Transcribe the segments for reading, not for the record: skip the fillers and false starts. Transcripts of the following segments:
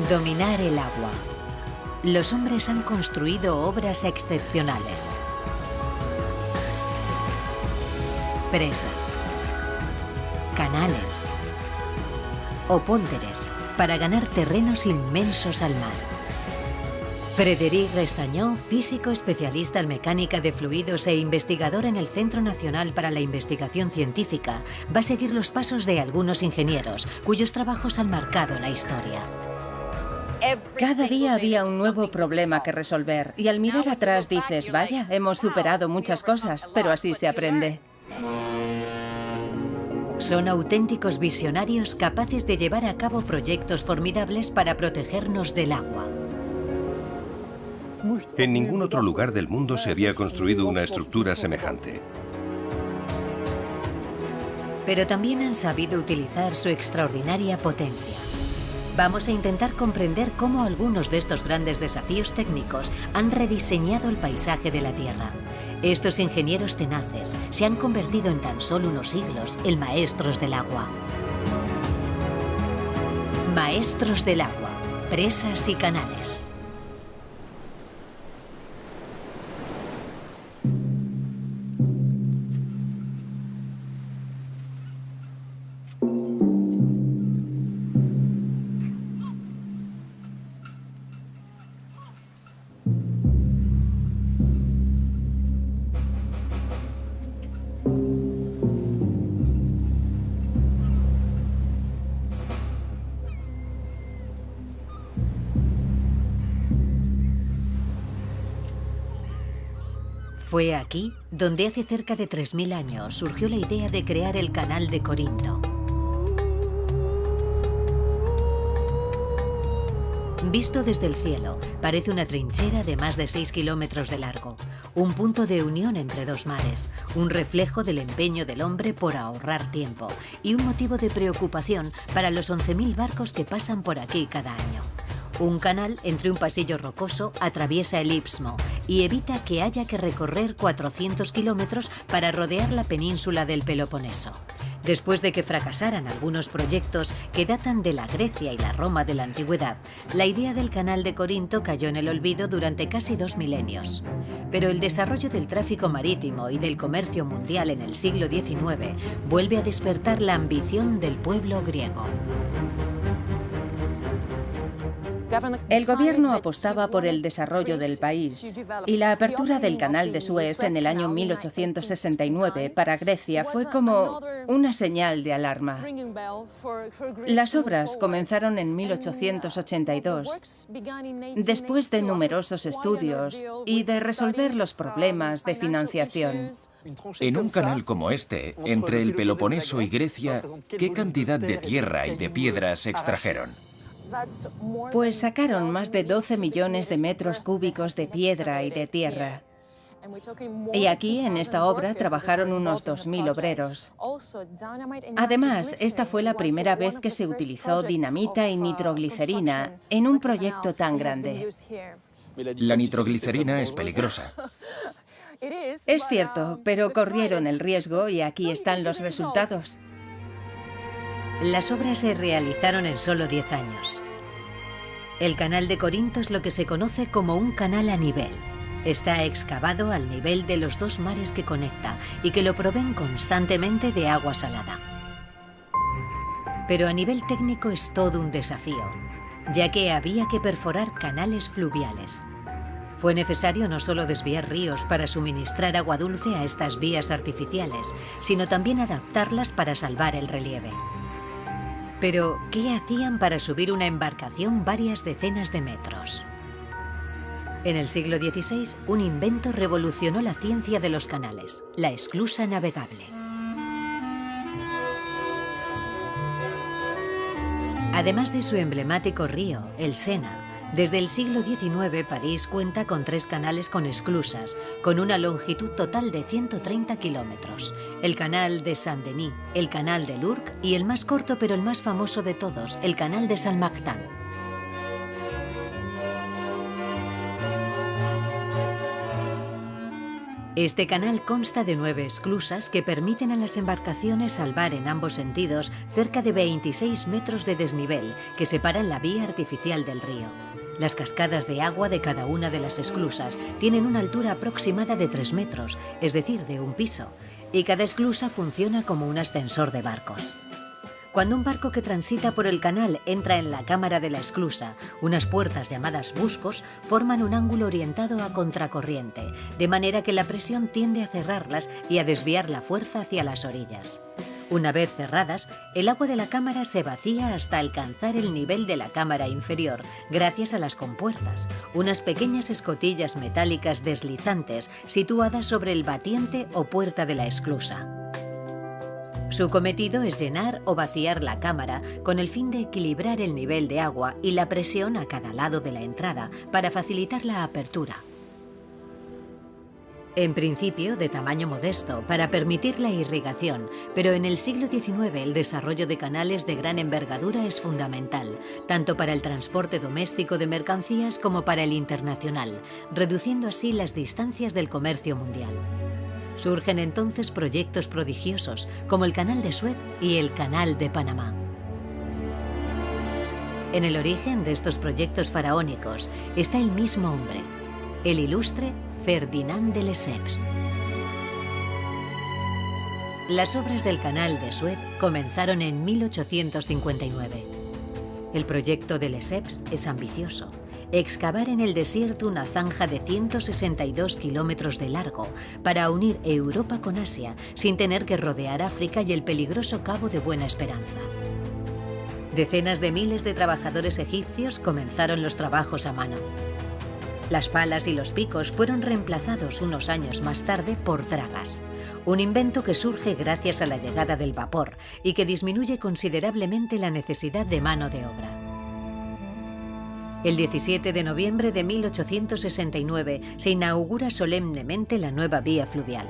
Dominar el agua. Los hombres han construido obras excepcionales. Presas, canales o pólderes para ganar terrenos inmensos al mar. Frédéric Restañó, físico especialista en mecánica de fluidos e investigador en el Centro Nacional para la Investigación Científica, va a seguir los pasos de algunos ingenieros, cuyos trabajos han marcado la historia. Cada día había un nuevo problema que resolver y al mirar atrás dices, vaya, hemos superado muchas cosas, pero así se aprende. Son auténticos visionarios capaces de llevar a cabo proyectos formidables para protegernos del agua. En ningún otro lugar del mundo se había construido una estructura semejante. Pero también han sabido utilizar su extraordinaria potencia. Vamos a intentar comprender cómo algunos de estos grandes desafíos técnicos han rediseñado el paisaje de la Tierra. Estos ingenieros tenaces se han convertido en tan solo unos siglos en maestros del agua. Maestros del agua, presas y canales. Fue aquí donde hace cerca de 3000 años surgió la idea de crear el Canal de Corinto. Visto desde el cielo, parece una trinchera de más de 6 kilómetros de largo, un punto de unión entre dos mares, un reflejo del empeño del hombre por ahorrar tiempo y un motivo de preocupación para los 11.000 barcos que pasan por aquí cada año. Un canal entre un pasillo rocoso atraviesa el Istmo y evita que haya que recorrer 400 kilómetros para rodear la península del Peloponeso. Después de que fracasaran algunos proyectos que datan de la Grecia y la Roma de la antigüedad, la idea del Canal de Corinto cayó en el olvido durante casi 2 milenios. Pero el desarrollo del tráfico marítimo y del comercio mundial en el siglo XIX vuelve a despertar la ambición del pueblo griego. El gobierno apostaba por el desarrollo del país y la apertura del Canal de Suez en el año 1869 para Grecia fue como una señal de alarma. Las obras comenzaron en 1882, después de numerosos estudios y de resolver los problemas de financiación. En un canal como este, entre el Peloponeso y Grecia, ¿qué cantidad de tierra y de piedras extrajeron? Pues sacaron más de 12 millones de metros cúbicos de piedra y de tierra. Y aquí, en esta obra, trabajaron unos 2000 obreros. Además, esta fue la primera vez que se utilizó dinamita y nitroglicerina en un proyecto tan grande. La nitroglicerina es peligrosa. Es cierto, pero corrieron el riesgo y aquí están los resultados. Las obras se realizaron en solo 10 años. El Canal de Corinto es lo que se conoce como un canal a nivel. Está excavado al nivel de los dos mares que conecta y que lo proveen constantemente de agua salada. Pero a nivel técnico es todo un desafío, ya que había que perforar canales fluviales. Fue necesario no solo desviar ríos para suministrar agua dulce a estas vías artificiales, sino también adaptarlas para salvar el relieve. Pero, ¿qué hacían para subir una embarcación varias decenas de metros? En el siglo XVI, un invento revolucionó la ciencia de los canales, la esclusa navegable. Además de su emblemático río, el Sena, desde el siglo XIX París cuenta con 3 canales con esclusas, con una longitud total de 130 kilómetros. El canal de Saint-Denis, el canal de Lurk y el más corto pero el más famoso de todos, el canal de Saint-Martin. Este canal consta de 9 esclusas que permiten a las embarcaciones salvar en ambos sentidos cerca de 26 metros de desnivel que separan la vía artificial del río. Las cascadas de agua de cada una de las esclusas tienen una altura aproximada de 3 metros, es decir, de un piso, y cada esclusa funciona como un ascensor de barcos. Cuando un barco que transita por el canal entra en la cámara de la esclusa, unas puertas llamadas buscos forman un ángulo orientado a contracorriente, de manera que la presión tiende a cerrarlas y a desviar la fuerza hacia las orillas. Una vez cerradas, el agua de la cámara se vacía hasta alcanzar el nivel de la cámara inferior, gracias a las compuertas, unas pequeñas escotillas metálicas deslizantes situadas sobre el batiente o puerta de la esclusa. Su cometido es llenar o vaciar la cámara con el fin de equilibrar el nivel de agua y la presión a cada lado de la entrada para facilitar la apertura. En principio, de tamaño modesto, para permitir la irrigación, pero en el siglo XIX el desarrollo de canales de gran envergadura es fundamental, tanto para el transporte doméstico de mercancías como para el internacional, reduciendo así las distancias del comercio mundial. Surgen entonces proyectos prodigiosos, como el Canal de Suez y el Canal de Panamá. En el origen de estos proyectos faraónicos está el mismo hombre, el ilustre Ferdinand de Lesseps. Las obras del Canal de Suez comenzaron en 1859. El proyecto de Lesseps es ambicioso. Excavar en el desierto una zanja de 162 kilómetros de largo para unir Europa con Asia sin tener que rodear África y el peligroso Cabo de Buena Esperanza. Decenas de miles de trabajadores egipcios comenzaron los trabajos a mano. Las palas y los picos fueron reemplazados unos años más tarde por dragas, un invento que surge gracias a la llegada del vapor y que disminuye considerablemente la necesidad de mano de obra. El 17 de noviembre de 1869 se inaugura solemnemente la nueva vía fluvial.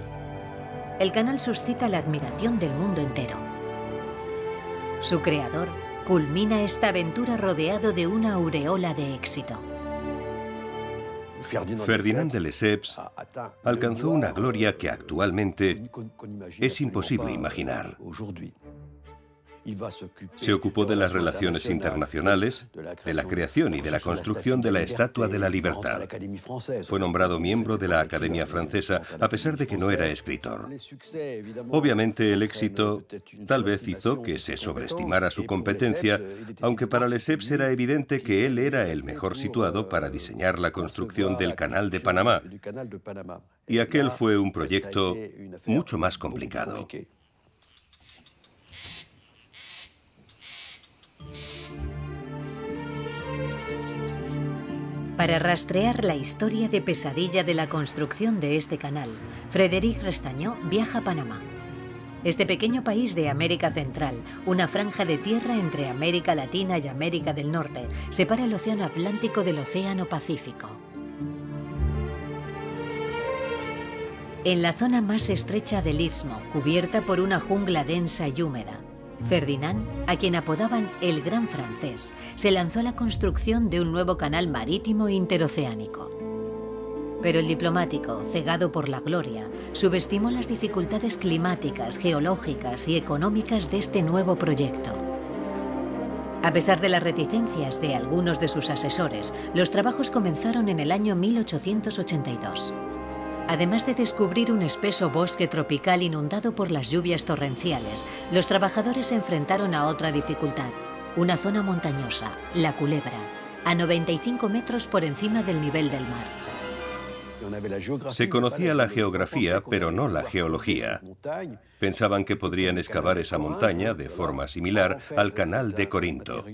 El canal suscita la admiración del mundo entero. Su creador culmina esta aventura rodeado de una aureola de éxito. Ferdinand de Lesseps alcanzó una gloria que actualmente es imposible imaginar. Se ocupó de las relaciones internacionales, de la creación y de la construcción de la Estatua de la Libertad. Fue nombrado miembro de la Academia Francesa, a pesar de que no era escritor. Obviamente el éxito tal vez hizo que se sobreestimara su competencia, aunque para Lesseps era evidente que él era el mejor situado para diseñar la construcción del Canal de Panamá. Y aquel fue un proyecto mucho más complicado. Para rastrear la historia de pesadilla de la construcción de este canal, Frédéric Restañó viaja a Panamá. Este pequeño país de América Central, una franja de tierra entre América Latina y América del Norte, separa el Océano Atlántico del Océano Pacífico. En la zona más estrecha del istmo, cubierta por una jungla densa y húmeda, Ferdinand, a quien apodaban el Gran Francés, se lanzó a la construcción de un nuevo canal marítimo interoceánico. Pero el diplomático, cegado por la gloria, subestimó las dificultades climáticas, geológicas y económicas de este nuevo proyecto. A pesar de las reticencias de algunos de sus asesores, los trabajos comenzaron en el año 1882. Además de descubrir un espeso bosque tropical inundado por las lluvias torrenciales, los trabajadores se enfrentaron a otra dificultad, una zona montañosa, la Culebra, a 95 metros por encima del nivel del mar. Se conocía la geografía, pero no la geología. Pensaban que podrían excavar esa montaña de forma similar al Canal de Corinto.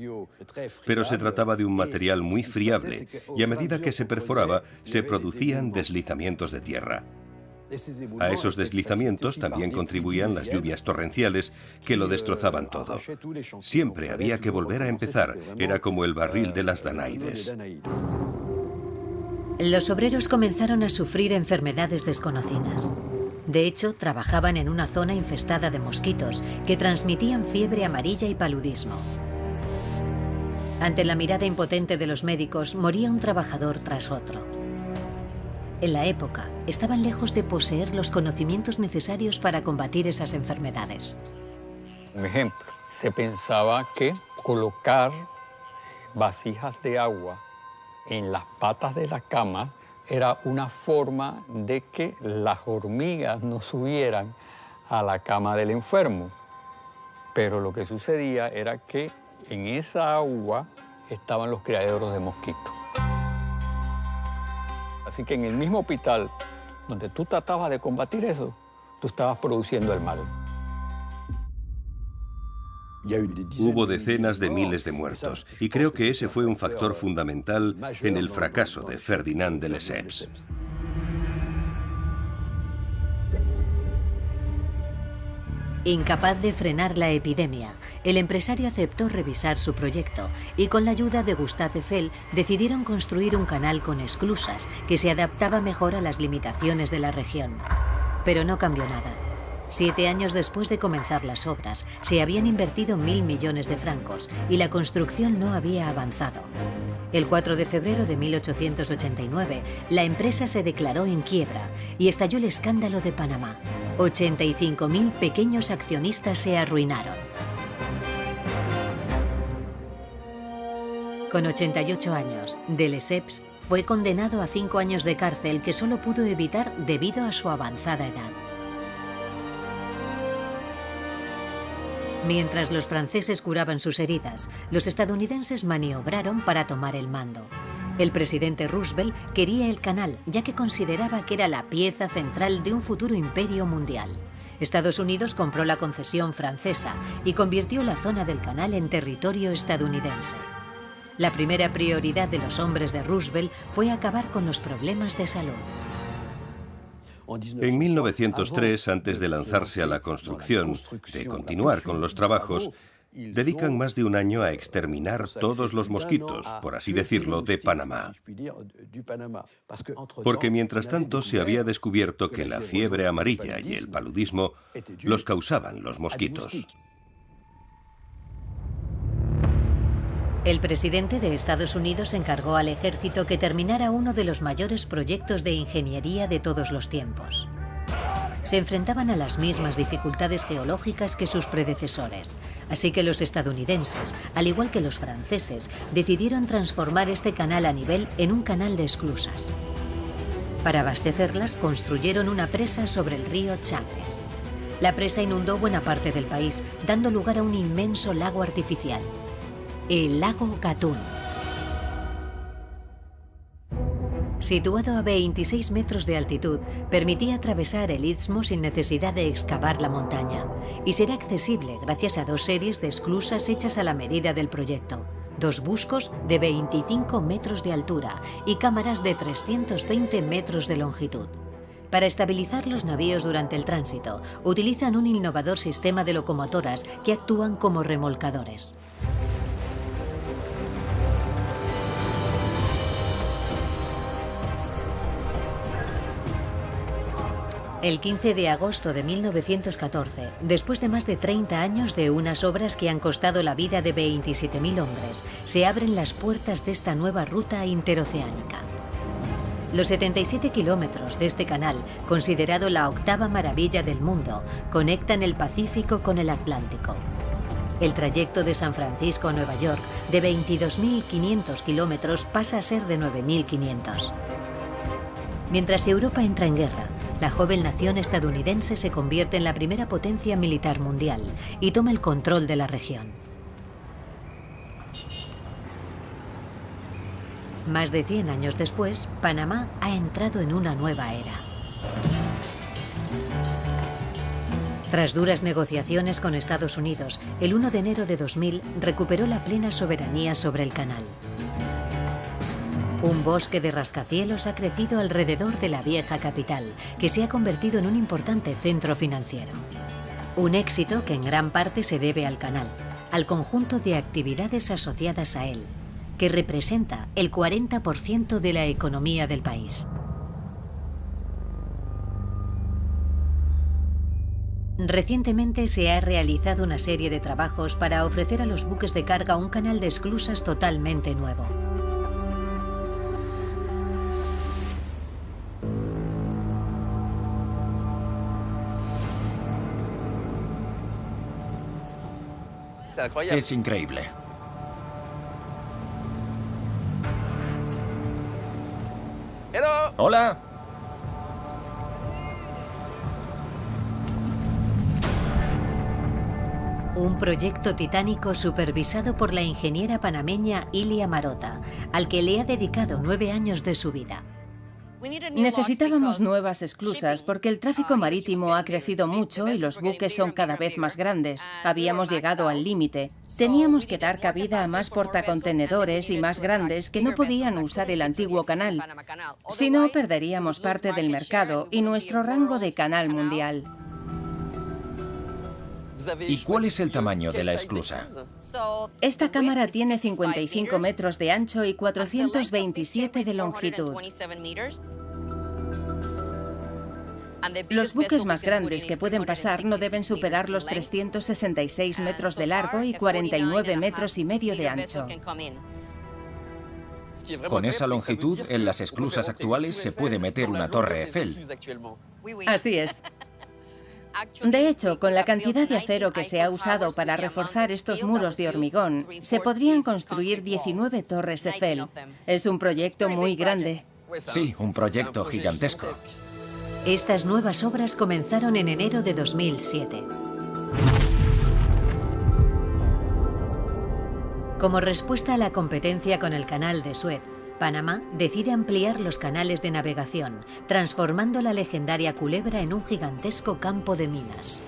Pero se trataba de un material muy friable y a medida que se perforaba, se producían deslizamientos de tierra. A esos deslizamientos también contribuían las lluvias torrenciales que lo destrozaban todo. Siempre había que volver a empezar, era como el barril de las Danaides. Los obreros comenzaron a sufrir enfermedades desconocidas. De hecho, trabajaban en una zona infestada de mosquitos que transmitían fiebre amarilla y paludismo. Ante la mirada impotente de los médicos, moría un trabajador tras otro. En la época, estaban lejos de poseer los conocimientos necesarios para combatir esas enfermedades. Un ejemplo, se pensaba que colocar vasijas de agua en las patas de la cama era una forma de que las hormigas no subieran a la cama del enfermo. Pero lo que sucedía era que en esa agua estaban los criaderos de mosquitos. Así que en el mismo hospital donde tú tratabas de combatir eso, tú estabas produciendo el mal. Hubo decenas de miles de muertos, y creo que ese fue un factor fundamental en el fracaso de Ferdinand de Lesseps. Incapaz de frenar la epidemia, el empresario aceptó revisar su proyecto y con la ayuda de Gustave Eiffel decidieron construir un canal con esclusas que se adaptaba mejor a las limitaciones de la región. Pero no cambió nada. 7 años después de comenzar las obras, se habían invertido 1.000 millones de francos y la construcción no había avanzado. El 4 de febrero de 1889, la empresa se declaró en quiebra y estalló el escándalo de Panamá. 85.000 pequeños accionistas se arruinaron. Con 88 años, de Lesseps fue condenado a 5 años de cárcel que solo pudo evitar debido a su avanzada edad. Mientras los franceses curaban sus heridas, los estadounidenses maniobraron para tomar el mando. El presidente Roosevelt quería el canal, ya que consideraba que era la pieza central de un futuro imperio mundial. Estados Unidos compró la concesión francesa y convirtió la zona del canal en territorio estadounidense. La primera prioridad de los hombres de Roosevelt fue acabar con los problemas de salud. En 1903, antes de lanzarse a la construcción, de continuar con los trabajos, dedican más de un año a exterminar todos los mosquitos, por así decirlo, de Panamá. Porque mientras tanto se había descubierto que la fiebre amarilla y el paludismo los causaban los mosquitos. El presidente de Estados Unidos encargó al ejército que terminara uno de los mayores proyectos de ingeniería de todos los tiempos. Se enfrentaban a las mismas dificultades geológicas que sus predecesores, así que los estadounidenses, al igual que los franceses, decidieron transformar este canal a nivel en un canal de esclusas. Para abastecerlas, construyeron una presa sobre el río Chagres. La presa inundó buena parte del país, dando lugar a un inmenso lago artificial, el lago Gatún. Situado a 26 metros de altitud, permitía atravesar el istmo sin necesidad de excavar la montaña y será accesible gracias a 2 series de esclusas hechas a la medida del proyecto, 2 buscos de 25 metros de altura y cámaras de 320 metros de longitud. Para estabilizar los navíos durante el tránsito, utilizan un innovador sistema de locomotoras que actúan como remolcadores. El 15 de agosto de 1914, después de más de 30 años de unas obras que han costado la vida de 27.000 hombres, se abren las puertas de esta nueva ruta interoceánica. Los 77 kilómetros de este canal, considerado la 8ª maravilla del mundo, conectan el Pacífico con el Atlántico. El trayecto de San Francisco a Nueva York, de 22.500 kilómetros, pasa a ser de 9.500. Mientras Europa entra en guerra, la joven nación estadounidense se convierte en la primera potencia militar mundial y toma el control de la región. Más de 100 años después, Panamá ha entrado en una nueva era. Tras duras negociaciones con Estados Unidos, el 1 de enero de 2000 recuperó la plena soberanía sobre el canal. Un bosque de rascacielos ha crecido alrededor de la vieja capital, que se ha convertido en un importante centro financiero. Un éxito que en gran parte se debe al canal, al conjunto de actividades asociadas a él, que representa el 40% de la economía del país. Recientemente se ha realizado una serie de trabajos para ofrecer a los buques de carga un canal de esclusas totalmente nuevo. Es increíble. Hola. Un proyecto titánico supervisado por la ingeniera panameña Ilia Marota, al que le ha dedicado 9 años de su vida. Necesitábamos nuevas esclusas porque el tráfico marítimo ha crecido mucho y los buques son cada vez más grandes. Habíamos llegado al límite. Teníamos que dar cabida a más portacontenedores y más grandes que no podían usar el antiguo canal. Si no, perderíamos parte del mercado y nuestro rango de canal mundial. ¿Y cuál es el tamaño de la esclusa? Esta cámara tiene 55 metros de ancho y 427 de longitud. Los buques más grandes que pueden pasar no deben superar los 366 metros de largo y 49 metros y medio de ancho. Con esa longitud, en las esclusas actuales se puede meter una torre Eiffel. Así es. De hecho, con la cantidad de acero que se ha usado para reforzar estos muros de hormigón, se podrían construir 19 torres Eiffel. Es un proyecto muy grande. Sí, un proyecto gigantesco. Estas nuevas obras comenzaron en enero de 2007. Como respuesta a la competencia con el Canal de Suez, Panamá decide ampliar los canales de navegación, transformando la legendaria Culebra en un gigantesco campo de minas.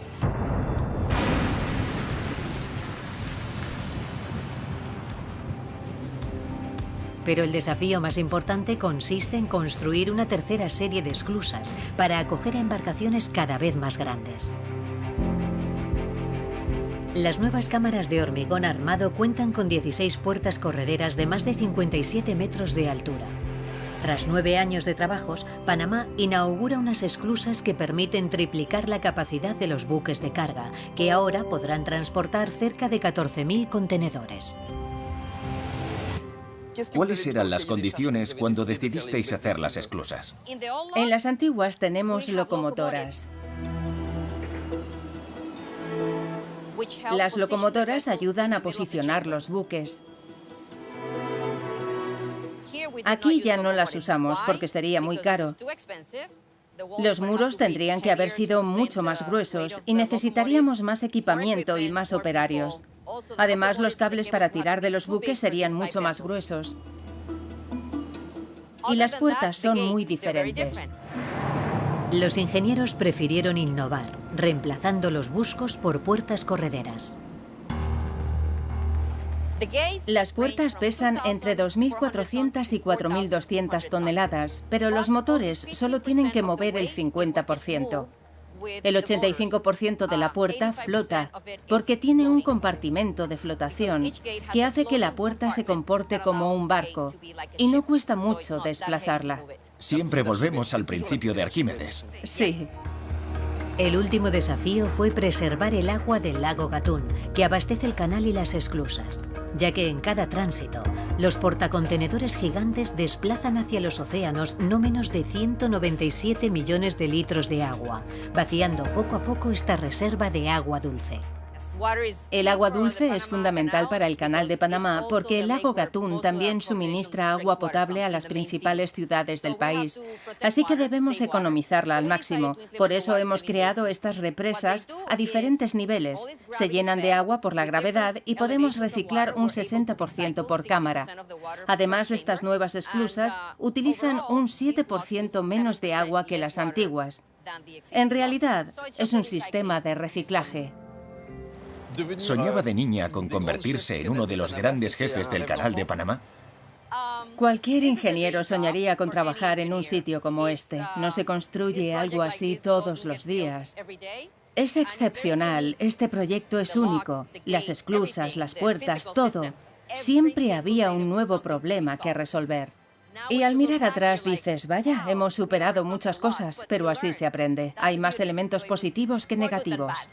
Pero el desafío más importante consiste en construir una tercera serie de esclusas para acoger a embarcaciones cada vez más grandes. Las nuevas cámaras de hormigón armado cuentan con 16 puertas correderas de más de 57 metros de altura. Tras 9 años de trabajos, Panamá inaugura unas esclusas que permiten triplicar la capacidad de los buques de carga, que ahora podrán transportar cerca de 14.000 contenedores. ¿Cuáles eran las condiciones cuando decidisteis hacer las esclusas? En las antiguas tenemos locomotoras. Las locomotoras ayudan a posicionar los buques. Aquí ya no las usamos porque sería muy caro. Los muros tendrían que haber sido mucho más gruesos y necesitaríamos más equipamiento y más operarios. Además, los cables para tirar de los buques serían mucho más gruesos. Y las puertas son muy diferentes. Los ingenieros prefirieron innovar, reemplazando los buscos por puertas correderas. Las puertas pesan entre 2.400 y 4.200 toneladas, pero los motores solo tienen que mover el 50%. El 85% de la puerta flota, porque tiene un compartimento de flotación que hace que la puerta se comporte como un barco y no cuesta mucho desplazarla. Siempre volvemos al principio de Arquímedes. Sí. El último desafío fue preservar el agua del lago Gatún, que abastece el canal y las esclusas, ya que en cada tránsito, los portacontenedores gigantes desplazan hacia los océanos no menos de 197 millones de litros de agua, vaciando poco a poco esta reserva de agua dulce. El agua dulce es fundamental para el Canal de Panamá porque el lago Gatún también suministra agua potable a las principales ciudades del país. Así que debemos economizarla al máximo. Por eso hemos creado estas represas a diferentes niveles. Se llenan de agua por la gravedad y podemos reciclar un 60% por cámara. Además, estas nuevas esclusas utilizan un 7% menos de agua que las antiguas. En realidad, es un sistema de reciclaje. ¿Soñaba de niña con convertirse en uno de los grandes jefes del Canal de Panamá? Cualquier ingeniero soñaría con trabajar en un sitio como este. No se construye algo así todos los días. Es excepcional, este proyecto es único. Las esclusas, las puertas, todo. Siempre había un nuevo problema que resolver. Y al mirar atrás dices, vaya, hemos superado muchas cosas, pero así se aprende. Hay más elementos positivos que negativos.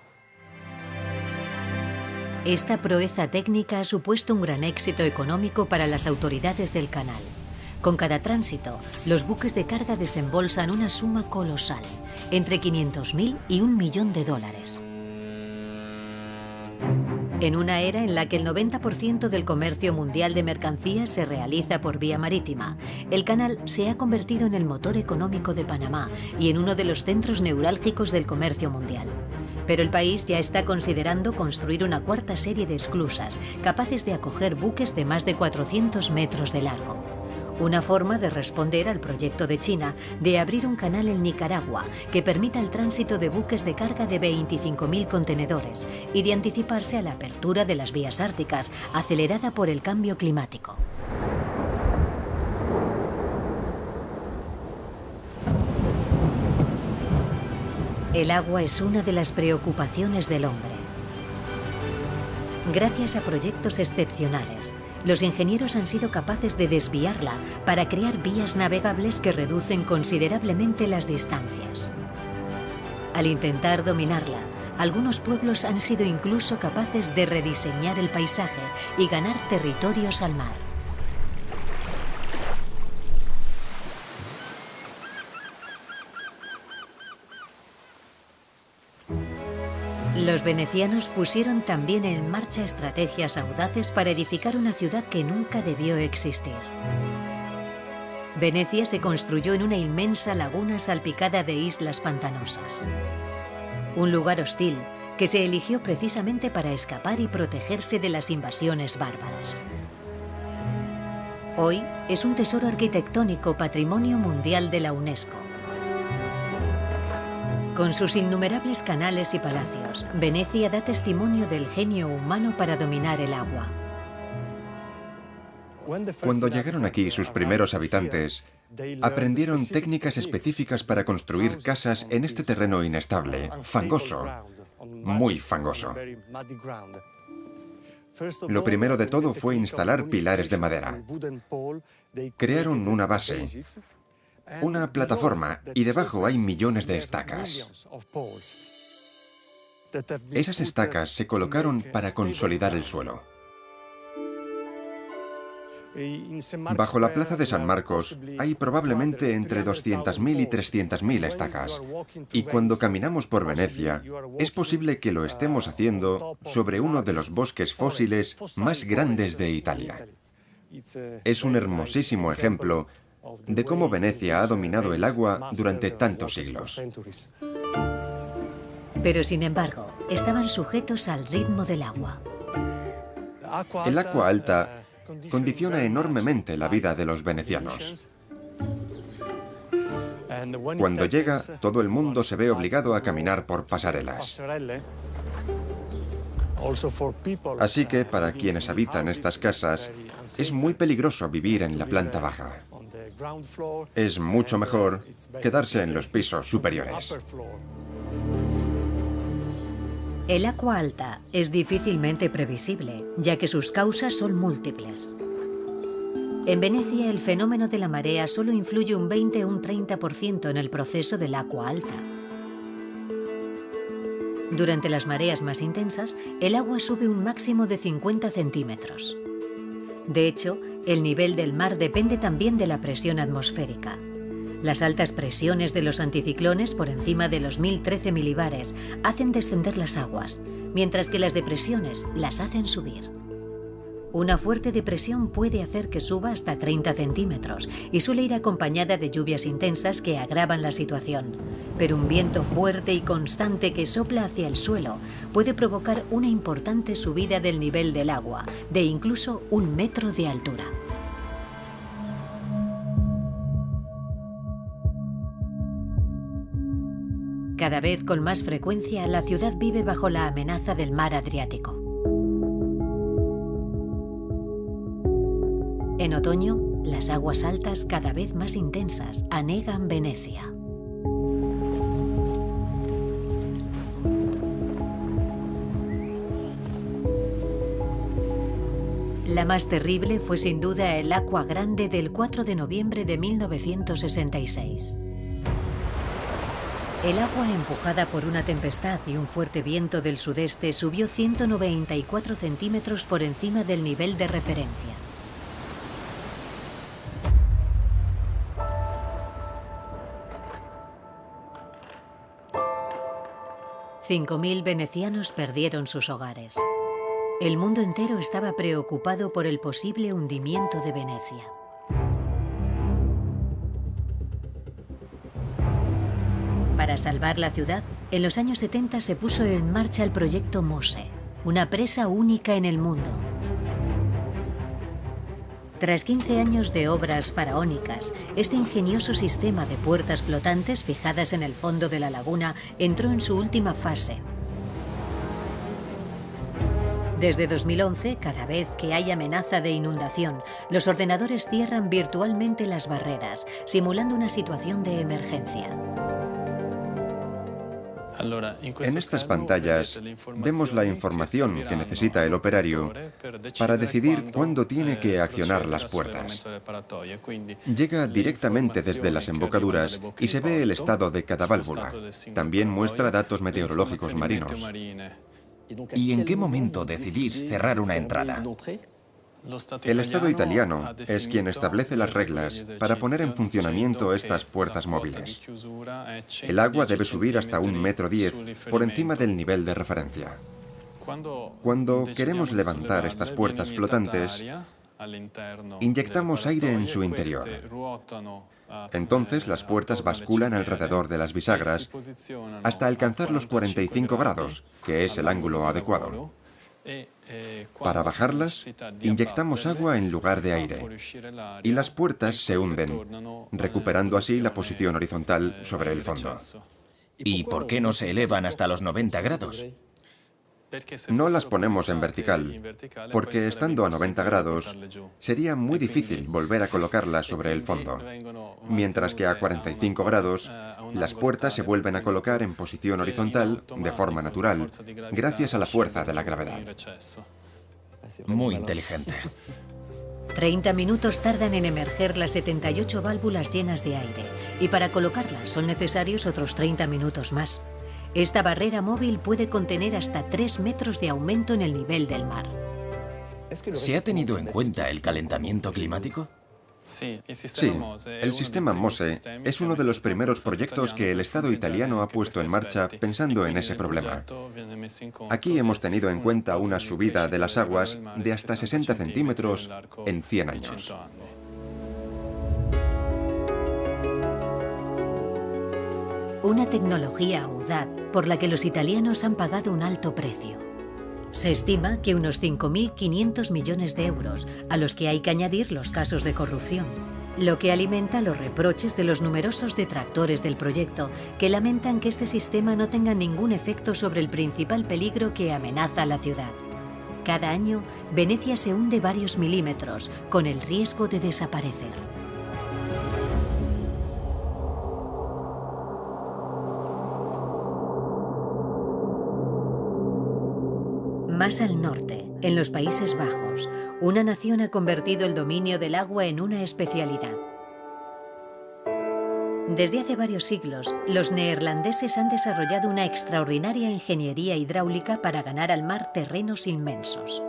Esta proeza técnica ha supuesto un gran éxito económico para las autoridades del canal. Con cada tránsito, los buques de carga desembolsan una suma colosal, entre 500.000 y $1 millón. En una era en la que el 90% del comercio mundial de mercancías se realiza por vía marítima, el canal se ha convertido en el motor económico de Panamá y en uno de los centros neurálgicos del comercio mundial. Pero el país ya está considerando construir una cuarta serie de esclusas capaces de acoger buques de más de 400 metros de largo. Una forma de responder al proyecto de China de abrir un canal en Nicaragua que permita el tránsito de buques de carga de 25.000 contenedores y de anticiparse a la apertura de las vías árticas, acelerada por el cambio climático. El agua es una de las preocupaciones del hombre. Gracias a proyectos excepcionales, los ingenieros han sido capaces de desviarla para crear vías navegables que reducen considerablemente las distancias. Al intentar dominarla, algunos pueblos han sido incluso capaces de rediseñar el paisaje y ganar territorios al mar. Los venecianos pusieron también en marcha estrategias audaces para edificar una ciudad que nunca debió existir. Venecia se construyó en una inmensa laguna salpicada de islas pantanosas. Un lugar hostil que se eligió precisamente para escapar y protegerse de las invasiones bárbaras. Hoy es un tesoro arquitectónico Patrimonio Mundial de la UNESCO. Con sus innumerables canales y palacios, Venecia da testimonio del genio humano para dominar el agua. Cuando llegaron aquí sus primeros habitantes, aprendieron técnicas específicas para construir casas en este terreno inestable, fangoso, muy fangoso. Lo primero de todo fue instalar pilares de madera. Crearon una base, una plataforma, y debajo hay millones de estacas. Esas estacas se colocaron para consolidar el suelo. Bajo la plaza de San Marcos hay probablemente entre 200.000 y 300.000 estacas. Y cuando caminamos por Venecia, es posible que lo estemos haciendo sobre uno de los bosques fósiles más grandes de Italia. Es un hermosísimo ejemplo de cómo Venecia ha dominado el agua durante tantos siglos. Pero sin embargo, estaban sujetos al ritmo del agua. El agua alta condiciona enormemente la vida de los venecianos. Cuando llega, todo el mundo se ve obligado a caminar por pasarelas. Así que para quienes habitan estas casas, es muy peligroso vivir en la planta baja. Es mucho mejor quedarse en los pisos superiores. El agua alta es difícilmente previsible, ya que sus causas son múltiples. En Venecia, el fenómeno de la marea solo influye un 20 o un 30% en el proceso del agua alta. Durante las mareas más intensas, el agua sube un máximo de 50 centímetros. De hecho, el nivel del mar depende también de la presión atmosférica. Las altas presiones de los anticiclones, por encima de los 1013 milibares, hacen descender las aguas, mientras que las depresiones las hacen subir. Una fuerte depresión puede hacer que suba hasta 30 centímetros y suele ir acompañada de lluvias intensas que agravan la situación. Pero un viento fuerte y constante que sopla hacia el suelo puede provocar una importante subida del nivel del agua, de incluso 1 metro de altura. Cada vez con más frecuencia, la ciudad vive bajo la amenaza del mar Adriático. En otoño, las aguas altas cada vez más intensas anegan Venecia. La más terrible fue sin duda el Acqua Grande del 4 de noviembre de 1966. El agua, empujada por una tempestad y un fuerte viento del sudeste, subió 194 centímetros por encima del nivel de referencia. $5.000 venecianos perdieron sus hogares. El mundo entero estaba preocupado por el posible hundimiento de Venecia. Para salvar la ciudad, en los años 70 se puso en marcha el proyecto Mose, una presa única en el mundo. Tras 15 años de obras faraónicas, este ingenioso sistema de puertas flotantes fijadas en el fondo de la laguna entró en su última fase. Desde 2011, cada vez que hay amenaza de inundación, los ordenadores cierran virtualmente las barreras, simulando una situación de emergencia. En estas pantallas vemos la información que necesita el operario para decidir cuándo tiene que accionar las puertas. Llega directamente desde las embocaduras y se ve el estado de cada válvula. También muestra datos meteorológicos marinos. ¿Y en qué momento decidís cerrar una entrada? El Estado italiano es quien establece las reglas para poner en funcionamiento estas puertas móviles. El agua debe subir hasta 1,10 m por encima del nivel de referencia. Cuando queremos levantar estas puertas flotantes, inyectamos aire en su interior. Entonces las puertas basculan alrededor de las bisagras hasta alcanzar los 45 grados, que es el ángulo adecuado. Para bajarlas, inyectamos agua en lugar de aire y las puertas se hunden, recuperando así la posición horizontal sobre el fondo. ¿Y por qué no se elevan hasta los 90 grados? No las ponemos en vertical, porque estando a 90 grados sería muy difícil volver a colocarlas sobre el fondo, mientras que a 45 grados las puertas se vuelven a colocar en posición horizontal de forma natural, gracias a la fuerza de la gravedad. Muy inteligente. 30 minutos tardan en emerger las 78 válvulas llenas de aire, y para colocarlas son necesarios otros 30 minutos más. Esta barrera móvil puede contener hasta 3 metros de aumento en el nivel del mar. ¿Se ha tenido en cuenta el calentamiento climático? Sí, el sistema Mose es uno de los primeros proyectos que el Estado italiano ha puesto en marcha pensando en ese problema. Aquí hemos tenido en cuenta una subida de las aguas de hasta 60 centímetros en 100 años. Una tecnología audaz por la que los italianos han pagado un alto precio. Se estima que unos 5.500 millones de euros, a los que hay que añadir los casos de corrupción, lo que alimenta los reproches de los numerosos detractores del proyecto, que lamentan que este sistema no tenga ningún efecto sobre el principal peligro que amenaza a la ciudad. Cada año, Venecia se hunde varios milímetros, con el riesgo de desaparecer. Más al norte, en los Países Bajos, una nación ha convertido el dominio del agua en una especialidad. Desde hace varios siglos, los neerlandeses han desarrollado una extraordinaria ingeniería hidráulica para ganar al mar terrenos inmensos.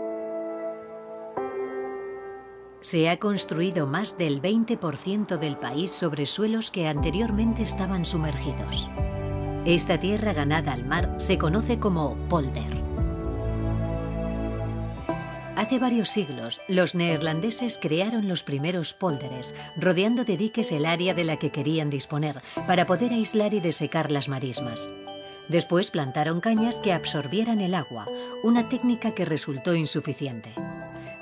Se ha construido más del 20% del país sobre suelos que anteriormente estaban sumergidos. Esta tierra ganada al mar se conoce como polder. Hace varios siglos, los neerlandeses crearon los primeros pólders, rodeando de diques el área de la que querían disponer, para poder aislar y desecar las marismas. Después plantaron cañas que absorbieran el agua, una técnica que resultó insuficiente.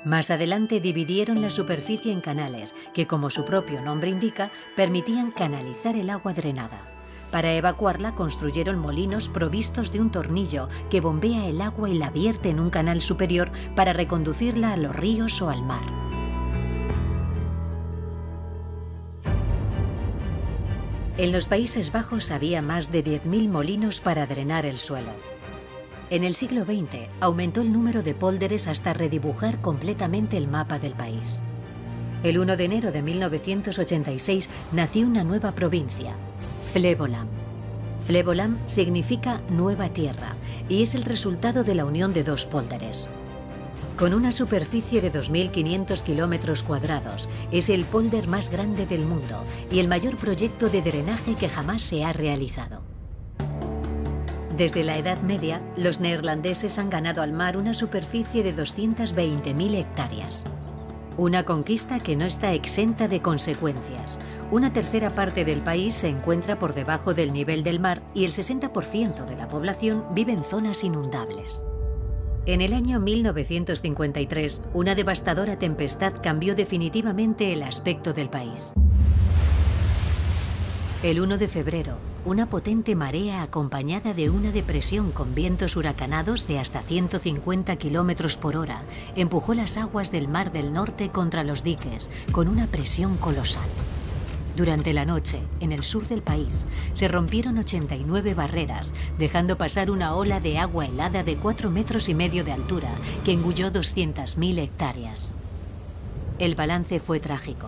Más adelante dividieron la superficie en canales, que como su propio nombre indica, permitían canalizar el agua drenada. Para evacuarla construyeron molinos provistos de un tornillo que bombea el agua y la vierte en un canal superior para reconducirla a los ríos o al mar. En los Países Bajos había más de 10.000 molinos para drenar el suelo. En el siglo XX aumentó el número de pólders hasta redibujar completamente el mapa del país. El 1 de enero de 1986 nació una nueva provincia, Flevoland. Flevoland significa nueva tierra y es el resultado de la unión de dos pólders. Con una superficie de 2.500 kilómetros cuadrados, es el pólder más grande del mundo y el mayor proyecto de drenaje que jamás se ha realizado. Desde la Edad Media, los neerlandeses han ganado al mar una superficie de 220.000 hectáreas. Una conquista que no está exenta de consecuencias. Una tercera parte del país se encuentra por debajo del nivel del mar y el 60% de la población vive en zonas inundables. En el año 1953, una devastadora tempestad cambió definitivamente el aspecto del país. El 1 de febrero, una potente marea acompañada de una depresión con vientos huracanados de hasta 150 kilómetros por hora empujó las aguas del Mar del Norte contra los diques con una presión colosal. Durante la noche, en el sur del país, se rompieron 89 barreras, dejando pasar una ola de agua helada de 4,5 metros de altura que engulló 200.000 hectáreas. El balance fue trágico.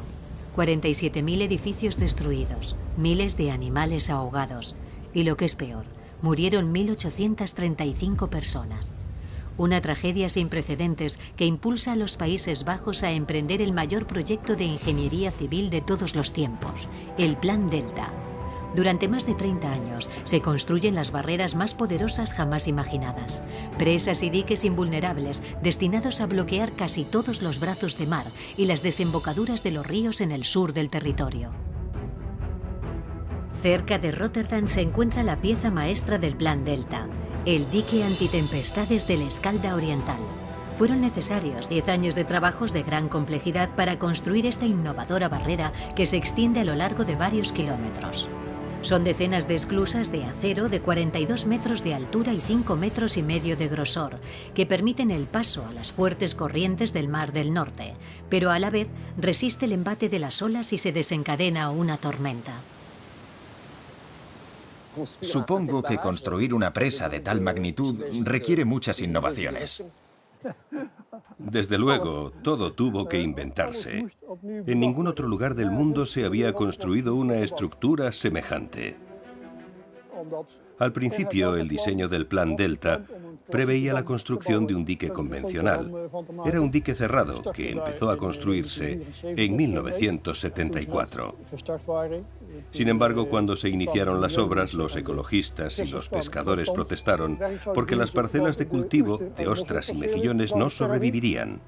47.000 edificios destruidos, miles de animales ahogados y, lo que es peor, murieron 1.835 personas. Una tragedia sin precedentes que impulsa a los Países Bajos a emprender el mayor proyecto de ingeniería civil de todos los tiempos, el Plan Delta. Durante más de 30 años se construyen las barreras más poderosas jamás imaginadas. Presas y diques invulnerables destinados a bloquear casi todos los brazos de mar y las desembocaduras de los ríos en el sur del territorio. Cerca de Rotterdam se encuentra la pieza maestra del Plan Delta, el dique antitempestades del Escalda Oriental. Fueron necesarios 10 años de trabajos de gran complejidad para construir esta innovadora barrera que se extiende a lo largo de varios kilómetros. Son decenas de esclusas de acero de 42 metros de altura y 5,5 metros de grosor, que permiten el paso a las fuertes corrientes del Mar del Norte, pero a la vez resiste el embate de las olas si se desencadena una tormenta. Supongo que construir una presa de tal magnitud requiere muchas innovaciones. Desde luego, todo tuvo que inventarse. En ningún otro lugar del mundo se había construido una estructura semejante. Al principio, el diseño del Plan Delta preveía la construcción de un dique convencional. Era un dique cerrado que empezó a construirse en 1974. Sin embargo, cuando se iniciaron las obras, los ecologistas y los pescadores protestaron porque las parcelas de cultivo de ostras y mejillones no sobrevivirían.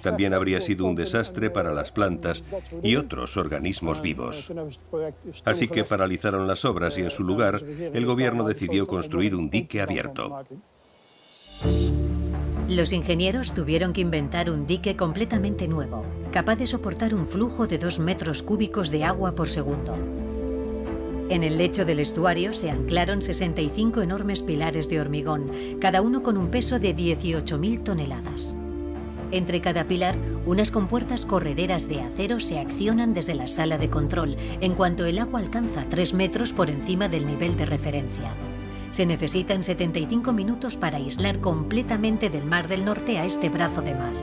También habría sido un desastre para las plantas y otros organismos vivos. Así que paralizaron las obras y en su lugar, el gobierno decidió construir un dique abierto. Los ingenieros tuvieron que inventar un dique completamente nuevo, capaz de soportar un flujo de 2 metros cúbicos de agua por segundo. En el lecho del estuario se anclaron 65 enormes pilares de hormigón, cada uno con un peso de 18.000 toneladas. Entre cada pilar, unas compuertas correderas de acero se accionan desde la sala de control, en cuanto el agua alcanza 3 metros por encima del nivel de referencia. Se necesitan 75 minutos para aislar completamente del Mar del Norte a este brazo de mar.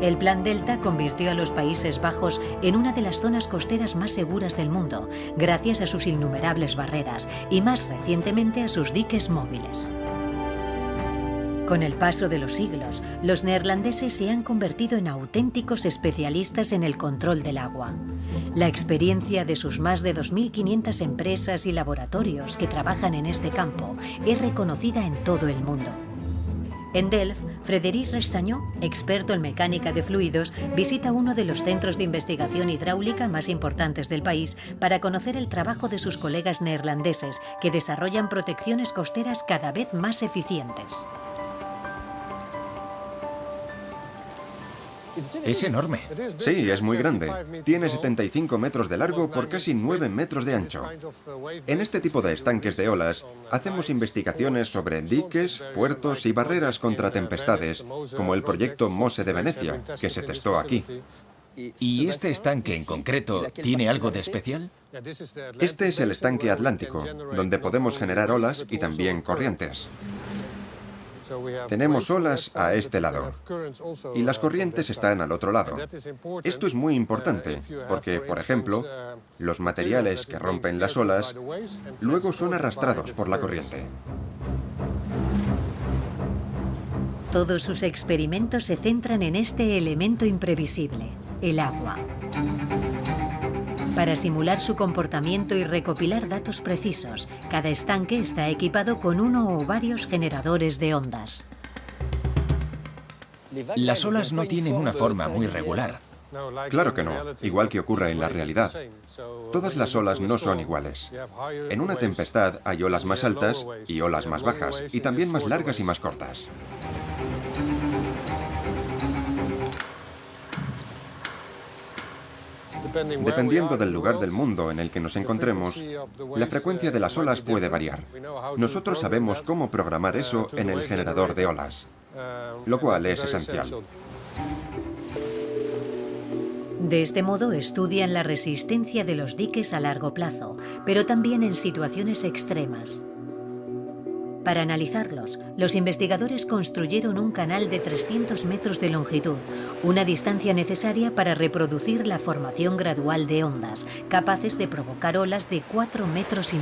El Plan Delta convirtió a los Países Bajos en una de las zonas costeras más seguras del mundo, gracias a sus innumerables barreras y más recientemente a sus diques móviles. Con el paso de los siglos, los neerlandeses se han convertido en auténticos especialistas en el control del agua. La experiencia de sus más de 2.500 empresas y laboratorios que trabajan en este campo es reconocida en todo el mundo. En Delft, Frédéric Restañó, experto en mecánica de fluidos, visita uno de los centros de investigación hidráulica más importantes del país para conocer el trabajo de sus colegas neerlandeses que desarrollan protecciones costeras cada vez más eficientes. Es enorme. Sí, es muy grande. Tiene 75 metros de largo por casi 9 metros de ancho. En este tipo de estanques de olas, hacemos investigaciones sobre diques, puertos y barreras contra tempestades, como el proyecto MOSE de Venecia, que se testó aquí. ¿Y este estanque en concreto tiene algo de especial? Este es el estanque atlántico, donde podemos generar olas y también corrientes. Tenemos olas a este lado y las corrientes están al otro lado. Esto es muy importante porque, por ejemplo, los materiales que rompen las olas luego son arrastrados por la corriente. Todos sus experimentos se centran en este elemento imprevisible, el agua. Para simular su comportamiento y recopilar datos precisos, cada estanque está equipado con uno o varios generadores de ondas. Las olas no tienen una forma muy regular. Claro que no, igual que ocurre en la realidad. Todas las olas no son iguales. En una tempestad hay olas más altas y olas más bajas, y también más largas y más cortas. Dependiendo del lugar del mundo en el que nos encontremos, la frecuencia de las olas puede variar. Nosotros sabemos cómo programar eso en el generador de olas, lo cual es esencial. De este modo estudian la resistencia de los diques a largo plazo, pero también en situaciones extremas. Para analizarlos, los investigadores construyeron un canal de 300 metros de longitud, una distancia necesaria para reproducir la formación gradual de ondas, capaces de provocar olas de 4,5 metros.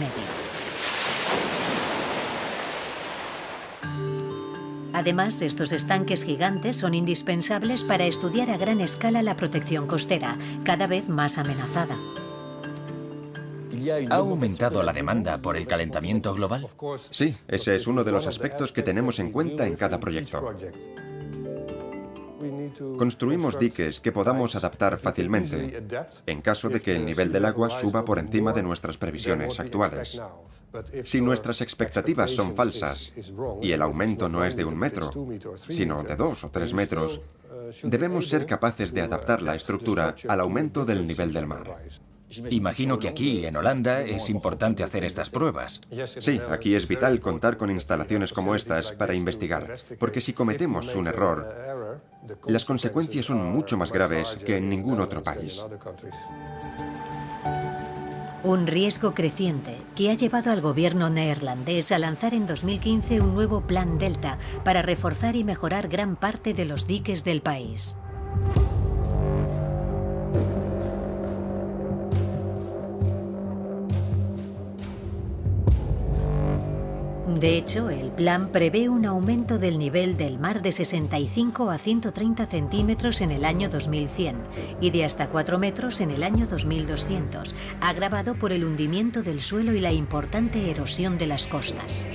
Además, estos estanques gigantes son indispensables para estudiar a gran escala la protección costera, cada vez más amenazada. ¿Ha aumentado la demanda por el calentamiento global? Sí, ese es uno de los aspectos que tenemos en cuenta en cada proyecto. Construimos diques que podamos adaptar fácilmente, en caso de que el nivel del agua suba por encima de nuestras previsiones actuales. Si nuestras expectativas son falsas y el aumento no es de 1 metro, sino de 2 o 3 metros, debemos ser capaces de adaptar la estructura al aumento del nivel del mar. Imagino que aquí, en Holanda, es importante hacer estas pruebas. Sí, aquí es vital contar con instalaciones como estas para investigar, porque si cometemos un error, las consecuencias son mucho más graves que en ningún otro país. Un riesgo creciente que ha llevado al gobierno neerlandés a lanzar en 2015 un nuevo Plan Delta para reforzar y mejorar gran parte de los diques del país. De hecho, el plan prevé un aumento del nivel del mar de 65 a 130 centímetros en el año 2100 y de hasta 4 metros en el año 2200, agravado por el hundimiento del suelo y la importante erosión de las costas.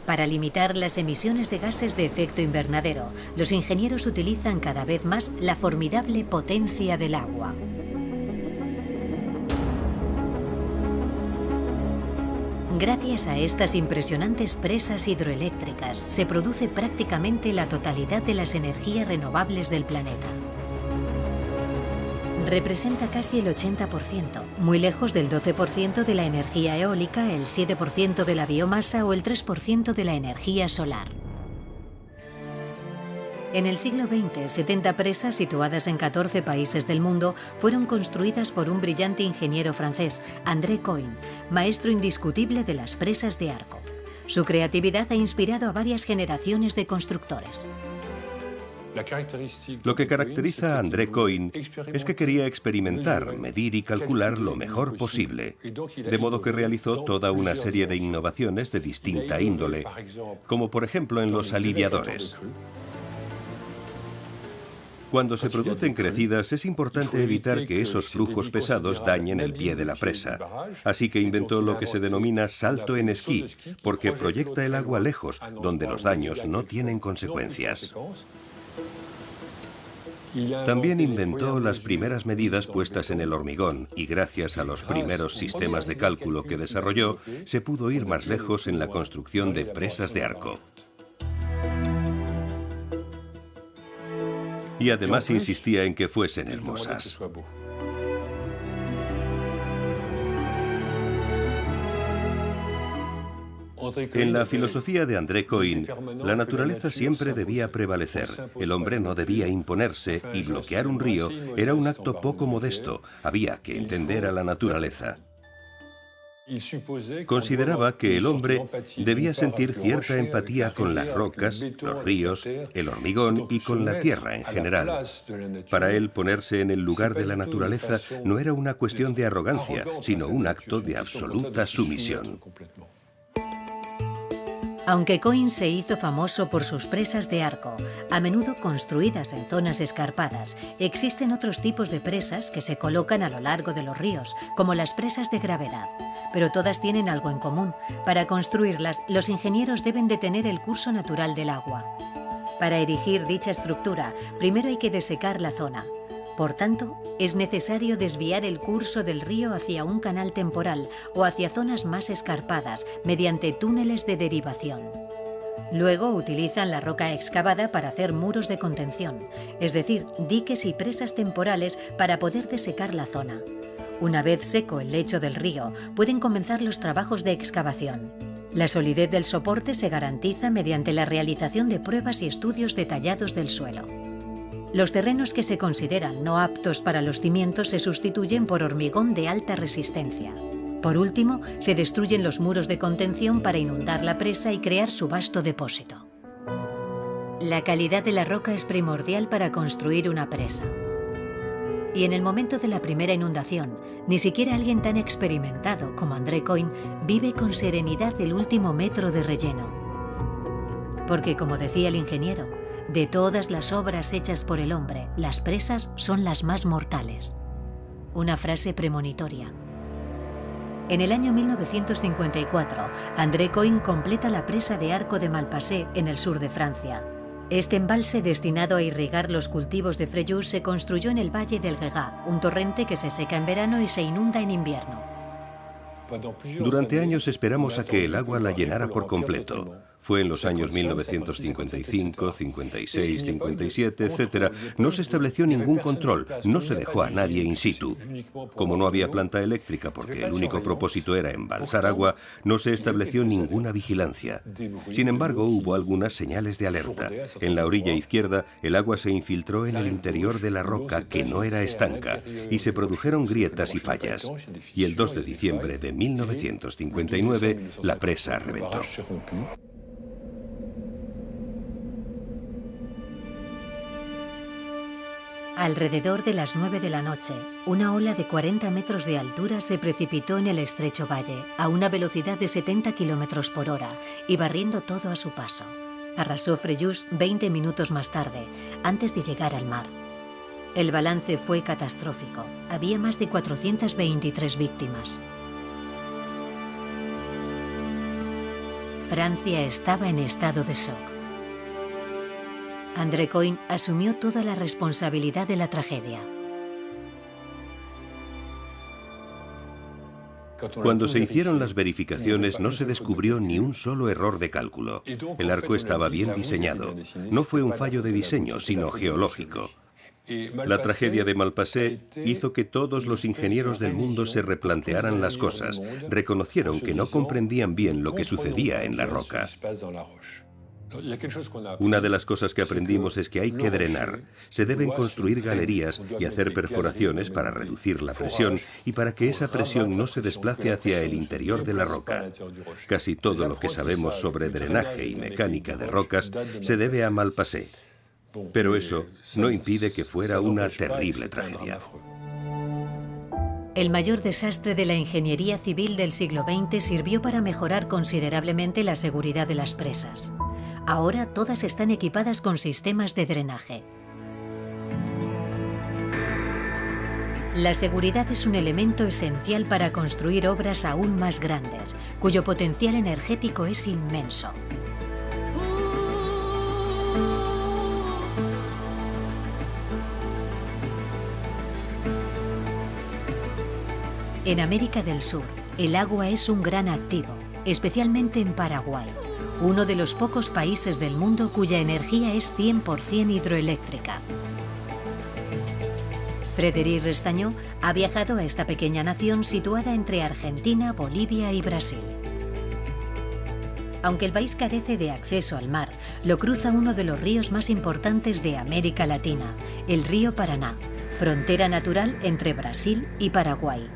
Para limitar las emisiones de gases de efecto invernadero, los ingenieros utilizan cada vez más la formidable potencia del agua. Gracias a estas impresionantes presas hidroeléctricas se produce prácticamente la totalidad de las energías renovables del planeta. Representa casi el 80%, muy lejos del 12% de la energía eólica, el 7% de la biomasa o el 3% de la energía solar. En el siglo XX, 70 presas situadas en 14 países del mundo fueron construidas por un brillante ingeniero francés, André Coin, maestro indiscutible de las presas de Arco. Su creatividad ha inspirado a varias generaciones de constructores. Lo que caracteriza a André Coin es que quería experimentar, medir y calcular lo mejor posible, de modo que realizó toda una serie de innovaciones de distinta índole, como por ejemplo en los aliviadores. Cuando se producen crecidas es importante evitar que esos flujos pesados dañen el pie de la presa. Así que inventó lo que se denomina salto en esquí, porque proyecta el agua lejos, donde los daños no tienen consecuencias. También inventó las primeras medidas puestas en el hormigón y gracias a los primeros sistemas de cálculo que desarrolló, se pudo ir más lejos en la construcción de presas de arco. Y además insistía en que fuesen hermosas. En la filosofía de André Coin, la naturaleza siempre debía prevalecer. El hombre no debía imponerse y bloquear un río era un acto poco modesto. Había que entender a la naturaleza. Consideraba que el hombre debía sentir cierta empatía con las rocas, los ríos, el hormigón y con la tierra en general. Para él, ponerse en el lugar de la naturaleza no era una cuestión de arrogancia, sino un acto de absoluta sumisión. Aunque Coin se hizo famoso por sus presas de arco, a menudo construidas en zonas escarpadas, existen otros tipos de presas que se colocan a lo largo de los ríos, como las presas de gravedad. Pero todas tienen algo en común. Para construirlas, los ingenieros deben detener el curso natural del agua. Para erigir dicha estructura, primero hay que desecar la zona. Por tanto, es necesario desviar el curso del río hacia un canal temporal o hacia zonas más escarpadas mediante túneles de derivación. Luego utilizan la roca excavada para hacer muros de contención, es decir, diques y presas temporales para poder desecar la zona. Una vez seco el lecho del río, pueden comenzar los trabajos de excavación. La solidez del soporte se garantiza mediante la realización de pruebas y estudios detallados del suelo. Los terrenos que se consideran no aptos para los cimientos se sustituyen por hormigón de alta resistencia. Por último, se destruyen los muros de contención para inundar la presa y crear su vasto depósito. La calidad de la roca es primordial para construir una presa. Y en el momento de la primera inundación, ni siquiera alguien tan experimentado como André Coin vive con serenidad el último metro de relleno. Porque, como decía el ingeniero, de todas las obras hechas por el hombre, las presas son las más mortales. Una frase premonitoria. En el año 1954, André Coin completa la presa de Arco de Malpasset en el sur de Francia. Este embalse destinado a irrigar los cultivos de Fréjus se construyó en el valle del Gégá, un torrente que se seca en verano y se inunda en invierno. Durante años esperamos a que el agua la llenara por completo. Fue en los años 1955, 56, 57, etc. No se estableció ningún control, no se dejó a nadie in situ. Como no había planta eléctrica porque el único propósito era embalsar agua, no se estableció ninguna vigilancia. Sin embargo, hubo algunas señales de alerta. En la orilla izquierda, el agua se infiltró en el interior de la roca, que no era estanca, y se produjeron grietas y fallas. Y el 2 de diciembre de 1959, la presa reventó. Alrededor de las 9 de la noche, una ola de 40 metros de altura se precipitó en el estrecho valle a una velocidad de 70 kilómetros por hora y barriendo todo a su paso. Arrasó Fréjus 20 minutos más tarde, antes de llegar al mar. El balance fue catastrófico. Había más de 423 víctimas. Francia estaba en estado de shock. André Coin asumió toda la responsabilidad de la tragedia. Cuando se hicieron las verificaciones no se descubrió ni un solo error de cálculo. El arco estaba bien diseñado. No fue un fallo de diseño, sino geológico. La tragedia de Malpasset hizo que todos los ingenieros del mundo se replantearan las cosas. Reconocieron que no comprendían bien lo que sucedía en la roca. Una de las cosas que aprendimos es que hay que drenar. Se deben construir galerías y hacer perforaciones para reducir la presión y para que esa presión no se desplace hacia el interior de la roca. Casi todo lo que sabemos sobre drenaje y mecánica de rocas se debe a Malpasset. Pero eso no impide que fuera una terrible tragedia. El mayor desastre de la ingeniería civil del siglo XX sirvió para mejorar considerablemente la seguridad de las presas. Ahora todas están equipadas con sistemas de drenaje. La seguridad es un elemento esencial para construir obras aún más grandes, cuyo potencial energético es inmenso. En América del Sur, el agua es un gran activo, especialmente en Paraguay, uno de los pocos países del mundo cuya energía es 100% hidroeléctrica. Frédéric Restañó ha viajado a esta pequeña nación situada entre Argentina, Bolivia y Brasil. Aunque el país carece de acceso al mar, lo cruza uno de los ríos más importantes de América Latina, el río Paraná, frontera natural entre Brasil y Paraguay.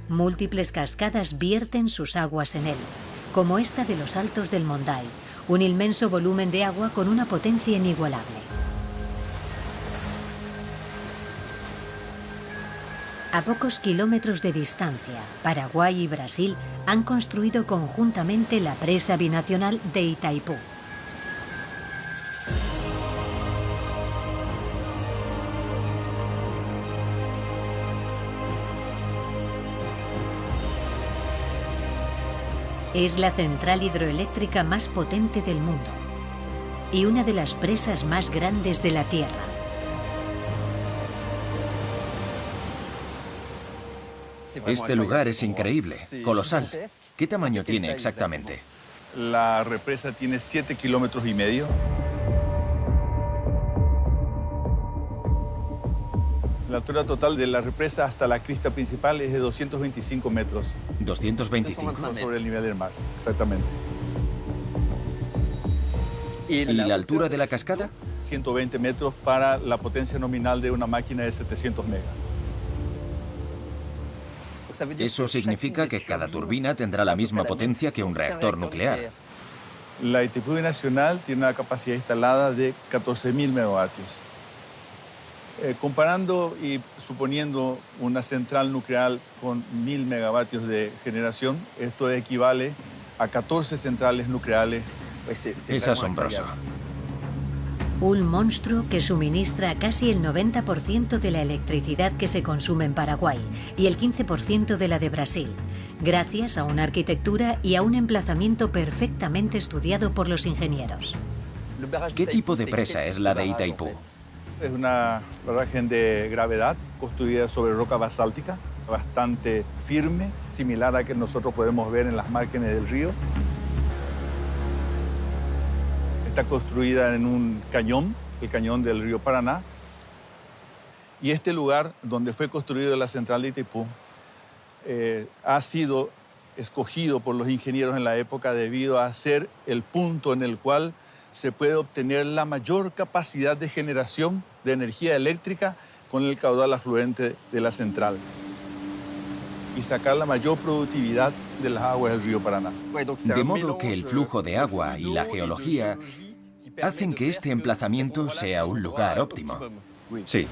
Múltiples cascadas vierten sus aguas en él, como esta de los Altos del Monday, un inmenso volumen de agua con una potencia inigualable. A pocos kilómetros de distancia, Paraguay y Brasil han construido conjuntamente la presa binacional de Itaipú. Es la central hidroeléctrica más potente del mundo y una de las presas más grandes de la Tierra. Este lugar es increíble, colosal. ¿Qué tamaño tiene exactamente? La represa tiene 7,5 kilómetros. La altura total de la represa hasta la crista principal es de 225 metros. ¿225? Sobre el nivel del mar, exactamente. ¿Y la altura de la cascada? 120 metros para la potencia nominal de una máquina de 700 megas. Eso significa que cada turbina tendrá la misma potencia que un reactor nuclear. La Itaipú Binacional tiene una capacidad instalada de 14.000 megavatios. Comparando y suponiendo una central nuclear con 1.000 megavatios de generación, esto equivale a 14 centrales nucleares. Es asombroso. Un monstruo que suministra casi el 90% de la electricidad que se consume en Paraguay y el 15% de la de Brasil, gracias a una arquitectura y a un emplazamiento perfectamente estudiado por los ingenieros. ¿Qué tipo de presa es la de Itaipú? Es una barraje de gravedad construida sobre roca basáltica, bastante firme, similar a que nosotros podemos ver en las márgenes del río. Está construida en un cañón, el cañón del río Paraná. Y este lugar donde fue construida la central de Itaipú ha sido escogido por los ingenieros en la época debido a ser el punto en el cual se puede obtener la mayor capacidad de generación de energía eléctrica con el caudal afluente de la central y sacar la mayor productividad de las aguas del río Paraná. De modo que el flujo de agua y la geología hacen que este emplazamiento sea un lugar óptimo. Sí.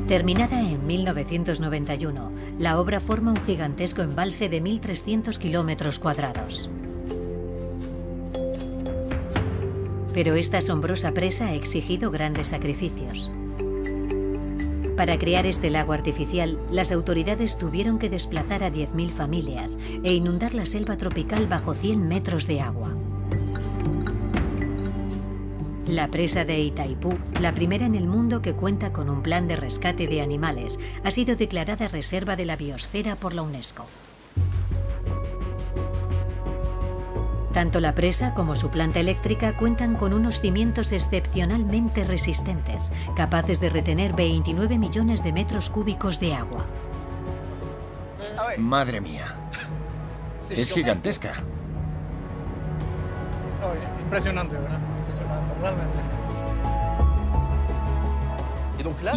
Terminada en 1991, la obra forma un gigantesco embalse de 1.300 kilómetros cuadrados. Pero esta asombrosa presa ha exigido grandes sacrificios. Para crear este lago artificial, las autoridades tuvieron que desplazar a 10.000 familias e inundar la selva tropical bajo 100 metros de agua. La presa de Itaipú, la primera en el mundo que cuenta con un plan de rescate de animales, ha sido declarada Reserva de la Biosfera por la UNESCO. Tanto la presa como su planta eléctrica cuentan con unos cimientos excepcionalmente resistentes, capaces de retener 29 millones de metros cúbicos de agua. Madre mía. Es gigantesca. Impresionante, ¿verdad? Impresionante, realmente.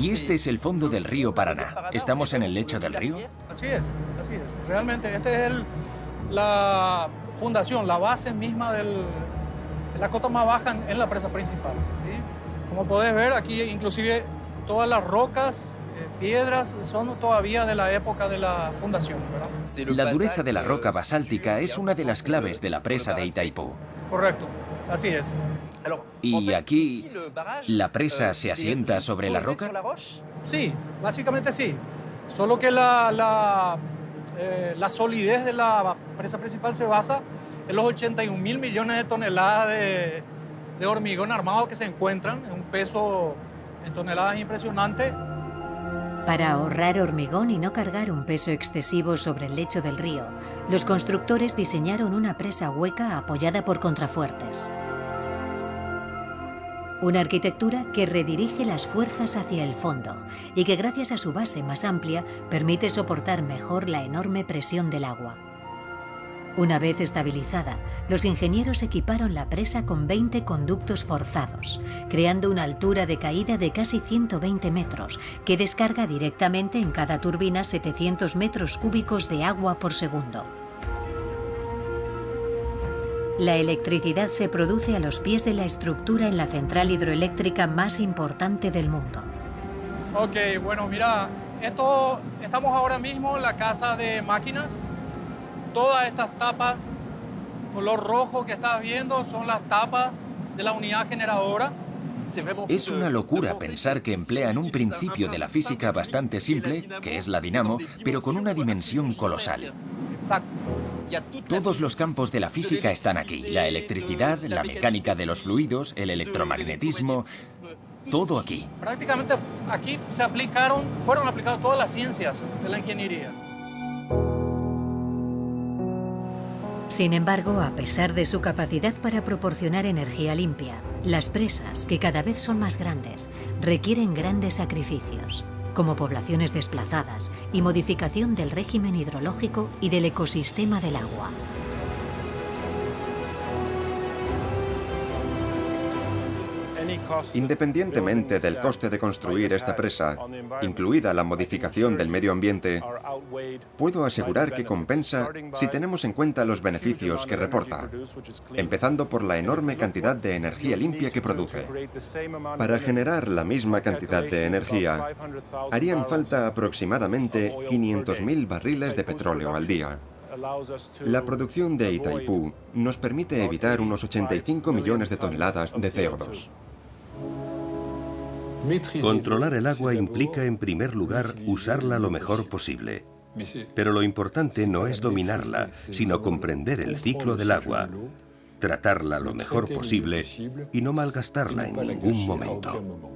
Y este es el fondo del río Paraná. ¿Estamos en el lecho del río? Así es, así es. Realmente este es la fundación, la base misma de la cota más baja en la presa principal, ¿sí? Como podés ver, aquí inclusive todas las rocas, piedras, son todavía de la época de la fundación, ¿verdad? La dureza de la roca basáltica es una de las claves de la presa de Itaipú. Correcto, así es. ¿Y aquí la presa se asienta sobre la roca? Sí, básicamente sí. Solo que la solidez de la presa principal se basa en los 81.000 millones de toneladas de hormigón armado que se encuentran, en un peso en toneladas impresionante. Para ahorrar hormigón y no cargar un peso excesivo sobre el lecho del río, los constructores diseñaron una presa hueca apoyada por contrafuertes. Una arquitectura que redirige las fuerzas hacia el fondo y que gracias a su base más amplia permite soportar mejor la enorme presión del agua. Una vez estabilizada, los ingenieros equiparon la presa con 20 conductos forzados, creando una altura de caída de casi 120 metros, que descarga directamente en cada turbina 700 metros cúbicos de agua por segundo. La electricidad se produce a los pies de la estructura en la central hidroeléctrica más importante del mundo. Ok, bueno, mira, estamos ahora mismo en la casa de máquinas. Todas estas tapas, color rojo que estás viendo, son las tapas de la unidad generadora. Es una locura pensar que emplean un principio de la física bastante simple, que es la dinamo, pero con una dimensión colosal. Exacto. Todos los campos de la física están aquí. La electricidad, la mecánica de los fluidos, el electromagnetismo, todo aquí. Prácticamente aquí fueron aplicadas todas las ciencias de la ingeniería. Sin embargo, a pesar de su capacidad para proporcionar energía limpia, las presas, que cada vez son más grandes, requieren grandes sacrificios, como poblaciones desplazadas y modificación del régimen hidrológico y del ecosistema del agua. Independientemente del coste de construir esta presa, incluida la modificación del medio ambiente, puedo asegurar que compensa si tenemos en cuenta los beneficios que reporta, empezando por la enorme cantidad de energía limpia que produce. Para generar la misma cantidad de energía, harían falta aproximadamente 500.000 barriles de petróleo al día. La producción de Itaipú nos permite evitar unos 85 millones de toneladas de CO2. Controlar el agua implica, en primer lugar, usarla lo mejor posible. Pero lo importante no es dominarla, sino comprender el ciclo del agua, tratarla lo mejor posible y no malgastarla en ningún momento.